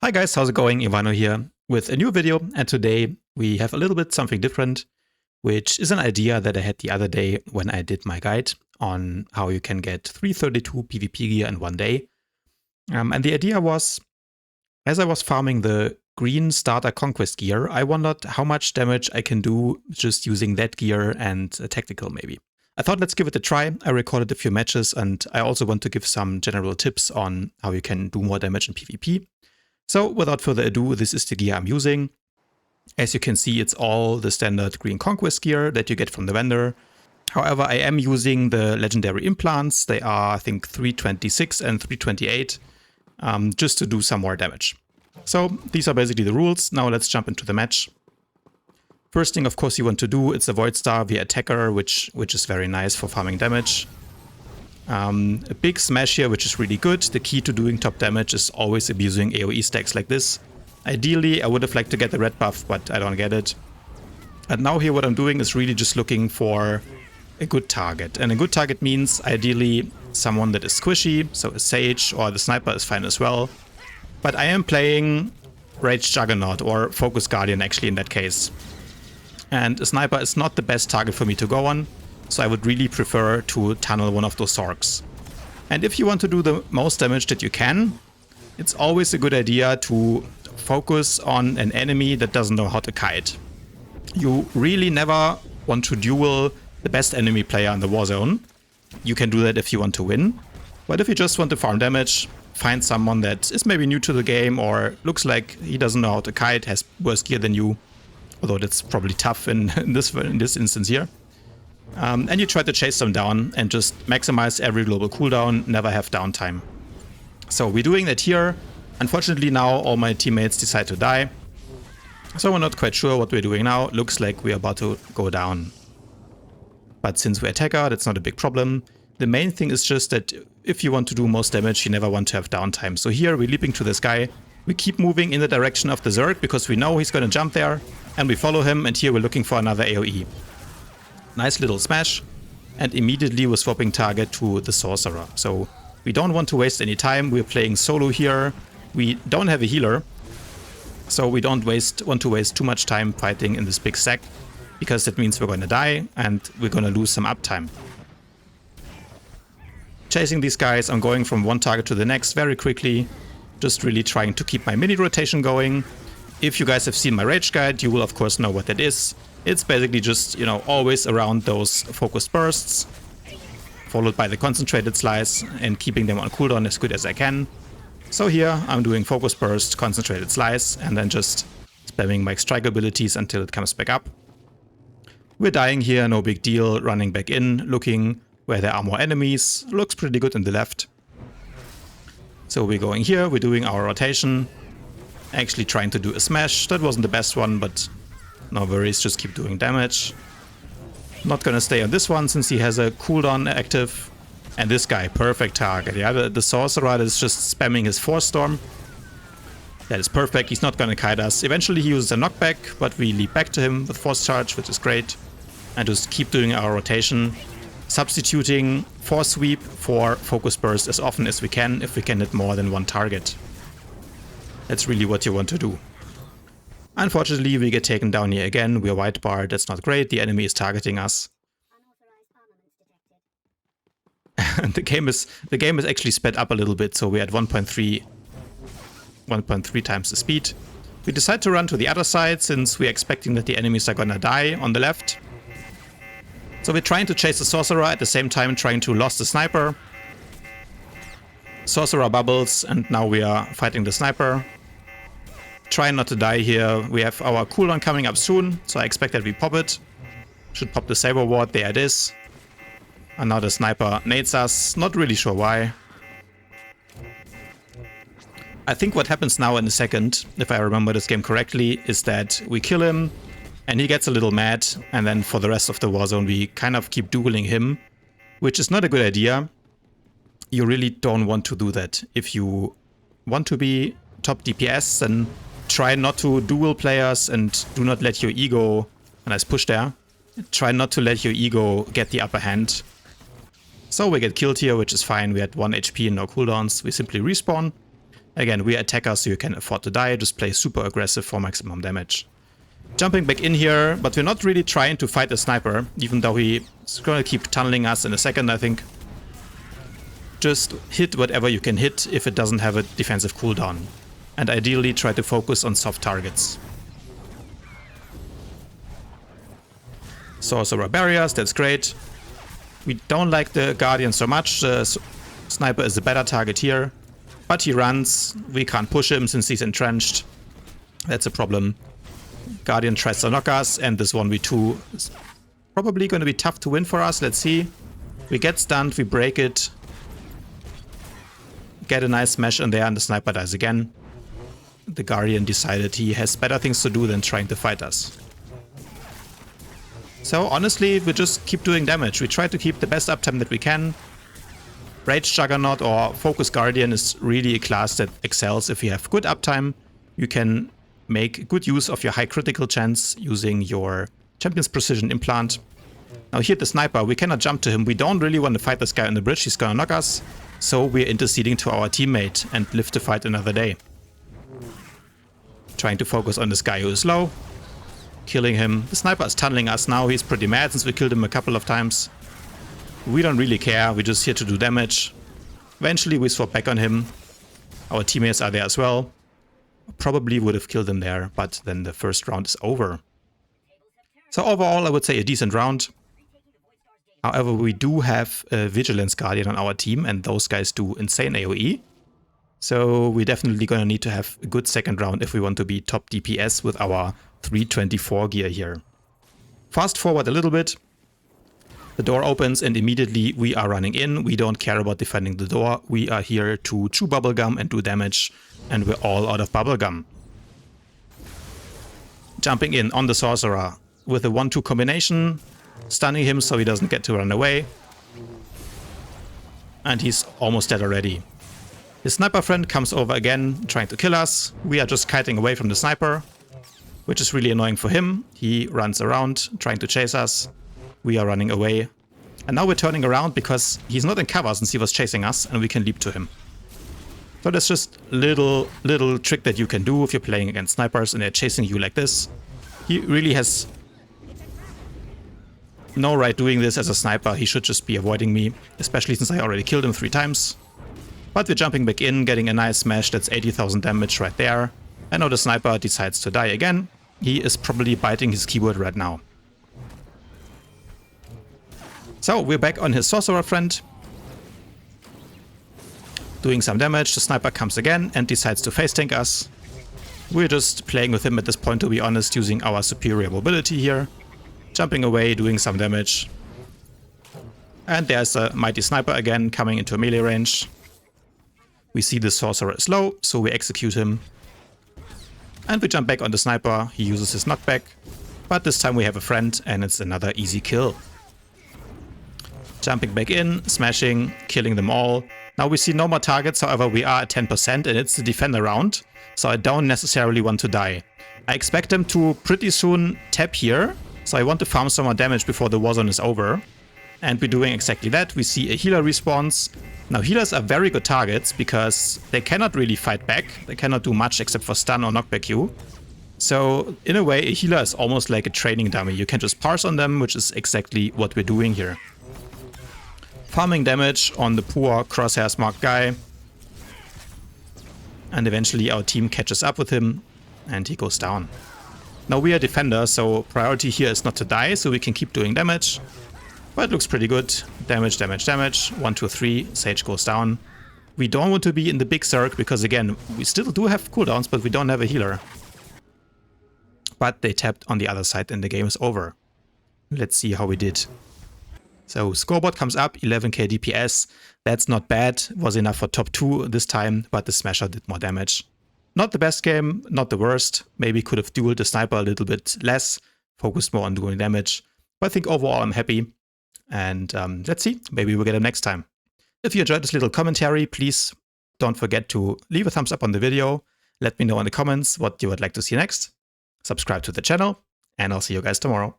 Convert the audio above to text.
Hi guys, how's it going? Ivano here with a new video, and today we have a little bit something different, which is an idea that I had the other day when I did my guide on how you can get 332 PvP gear in one day. And the idea was, as I was farming the Green Conquest Gear, I wondered how much damage I can do just using that gear and a tactical maybe. I thought let's give it a try. I recorded a few matches, and I also want to give some general tips on how you can do more damage in PvP. So without further ado, this is the gear I'm using. As you can see, it's all the standard Green Conquest gear that you get from the vendor. However, I am using the legendary implants. They are, I think, 326 and 328, just to do some more damage. So these are basically the rules. Now let's jump into the match. First thing, of course, you want to do, it's avoid star via attacker, which is very nice for farming damage. A big smash here, which is really good. The key to doing top damage is always abusing AoE stacks like this. Ideally, I would have liked to get the red buff, but I don't get it. And now here what I'm doing is really just looking for a good target. And a good target means ideally someone that is squishy, so a Sage or the Sniper is fine as well. But I am playing Rage Juggernaut or Focus Guardian actually in that case. And a Sniper is not the best target for me to go on. So I would really prefer to tunnel one of those Zorks. And if you want to do the most damage that you can, it's always a good idea to focus on an enemy that doesn't know how to kite. You really never want to duel the best enemy player in the Warzone. You can do that if you want to win. But if you just want to farm damage, find someone that is maybe new to the game or looks like he doesn't know how to kite, has worse gear than you. Although that's probably tough in this instance here. And you try to chase them down and just maximize every global cooldown, never have downtime. So we're doing that here. Unfortunately now all my teammates decide to die. So we're not quite sure what we're doing now. Looks like we're about to go down. But since we're attacker, that's not a big problem. The main thing is just that if you want to do most damage, you never want to have downtime. So here we're leaping to this guy. We keep moving in the direction of the Zerg because we know he's going to jump there. And we follow him, and here we're looking for another AoE. Nice little smash, and immediately we're swapping target to the Sorcerer. So we don't want to waste any time. We're playing solo here. We don't have a healer, so we don't want to waste too much time fighting in this big stack, because that means we're going to die and we're going to lose some uptime. Chasing these guys, I'm going from one target to the next very quickly, just really trying to keep my mini rotation going. If you guys have seen my rage guide, you will of course know what that is. It's basically just, you know, always around those focused bursts, followed by the concentrated slice and keeping them on cooldown as good as I can. So here I'm doing focus burst, concentrated slice, and then just spamming my strike abilities until it comes back up. We're dying here, no big deal, running back in, looking where there are more enemies. Looks pretty good in the left. So we're going here, we're doing our rotation, actually trying to do a smash. That wasn't the best one, but no worries, just keep doing damage. Not gonna stay on this one since he has a cooldown active. And this guy, perfect target. Yeah, the Sorcerer is just spamming his Force Storm. That is perfect, he's not gonna kite us. Eventually he uses a knockback, but we leap back to him with Force Charge, which is great. And just keep doing our rotation. Substituting Force Sweep for Focus Burst as often as we can, if we can hit more than one target. That's really what you want to do. Unfortunately, we get taken down here again. We're white barred. That's not great. The enemy is targeting us. the game is actually sped up a little bit, so we're at 1.3 times the speed. We decide to run to the other side since we're expecting that the enemies are gonna die on the left. So we're trying to chase the Sorcerer at the same time trying to lost the Sniper. Sorcerer bubbles, and now we are fighting the Sniper. Try not to die here. We have our cooldown coming up soon, so I expect that we pop it. Should pop the Saber Ward, there it is. And now the Sniper nades us, not really sure why. I think what happens now in a second, if I remember this game correctly, is that we kill him and he gets a little mad, and then for the rest of the Warzone we kind of keep dueling him, which is not a good idea. You really don't want to do that. If you want to be top DPS, then try not to duel players and do not let your ego, a nice push there, try not to let your ego get the upper hand. So we get killed here, which is fine. We had 1 HP and no cooldowns. We simply respawn. Again, we are attackers, so you can afford to die. Just play super aggressive for maximum damage. Jumping back in here, but we're not really trying to fight the sniper, even though he's gonna keep tunneling us in a second, I think. Just hit whatever you can hit if it doesn't have a defensive cooldown. And ideally try to focus on soft targets. Sorcerer barriers, that's great. We don't like the Guardian so much. Sniper is a better target here. But he runs. We can't push him since he's entrenched. That's a problem. Guardian tries to knock us, and this 1v2 is probably going to be tough to win for us. Let's see. We get stunned, we break it. Get a nice smash in there, and the sniper dies again. The Guardian decided he has better things to do than trying to fight us. So honestly, we just keep doing damage. We try to keep the best uptime that we can. Rage Juggernaut or Focus Guardian is really a class that excels. If you have good uptime, you can make good use of your high critical chance using your Champion's Precision Implant. Now here the sniper, we cannot jump to him. We don't really want to fight this guy on the bridge. He's gonna knock us. So we're interceding to our teammate and live to fight another day. Trying to focus on this guy who is low. Killing him. The sniper is tunneling us now. He's pretty mad since we killed him a couple of times. We don't really care. We're just here to do damage. Eventually we swap back on him. Our teammates are there as well. Probably would have killed him there, but then the first round is over. So overall I would say a decent round. However, we do have a Vigilance Guardian on our team, and those guys do insane AoE. So we're definitely going to need to have a good second round if we want to be top DPS with our 324 gear here. Fast forward a little bit. The door opens and immediately we are running in. We don't care about defending the door. We are here to chew bubblegum and do damage, and we're all out of bubblegum. Jumping in on the Sorcerer with a 1-2 combination, stunning him so he doesn't get to run away. And he's almost dead already. His sniper friend comes over again, trying to kill us. We are just kiting away from the sniper, which is really annoying for him. He runs around, trying to chase us. We are running away. And now we're turning around because he's not in cover since he was chasing us, and we can leap to him. So that's just a little trick that you can do if you're playing against snipers and they're chasing you like this. He really has no right doing this as a sniper. He should just be avoiding me, especially since I already killed him 3 times. But we're jumping back in, getting a nice smash. That's 80,000 damage right there. And now the sniper decides to die again. He is probably biting his keyboard right now. So we're back on his sorcerer friend. Doing some damage. The sniper comes again and decides to face tank us. We're just playing with him at this point, to be honest, using our superior mobility here. Jumping away, doing some damage. And there's a mighty sniper again coming into melee range. We see the sorcerer is low, so we execute him. And we jump back on the sniper. He uses his knockback. But this time we have a friend and it's another easy kill. Jumping back in, smashing, killing them all. Now we see no more targets, however we are at 10% and it's the defender round. So I don't necessarily want to die. I expect them to pretty soon tap here. So I want to farm some more damage before the warzone is over. And we're doing exactly that. We see a healer respawns. Now healers are very good targets because they cannot really fight back. They cannot do much except for stun or knockback you. So in a way a healer is almost like a training dummy. You can just parse on them, which is exactly what we're doing here. Farming damage on the poor crosshairs marked guy. And eventually our team catches up with him and he goes down. Now we are defenders, so priority here is not to die, so we can keep doing damage. But it looks pretty good. Damage, damage, damage. 1, 2, 3. Sage goes down. We don't want to be in the big circle because, again, we still do have cooldowns, but we don't have a healer. But they tapped on the other side and the game is over. Let's see how we did. So Scoreboard comes up, 11k DPS. That's not bad. Was enough for top 2 this time, but the Smasher did more damage. Not the best game, not the worst. Maybe could have dueled the sniper a little bit less, focused more on doing damage. But I think overall I'm happy. And let's see, maybe we'll get him next time. If you enjoyed this little commentary, please don't forget to leave a thumbs up on the video. Let me know in the comments what you would like to see next. Subscribe to the channel, and I'll see you guys tomorrow.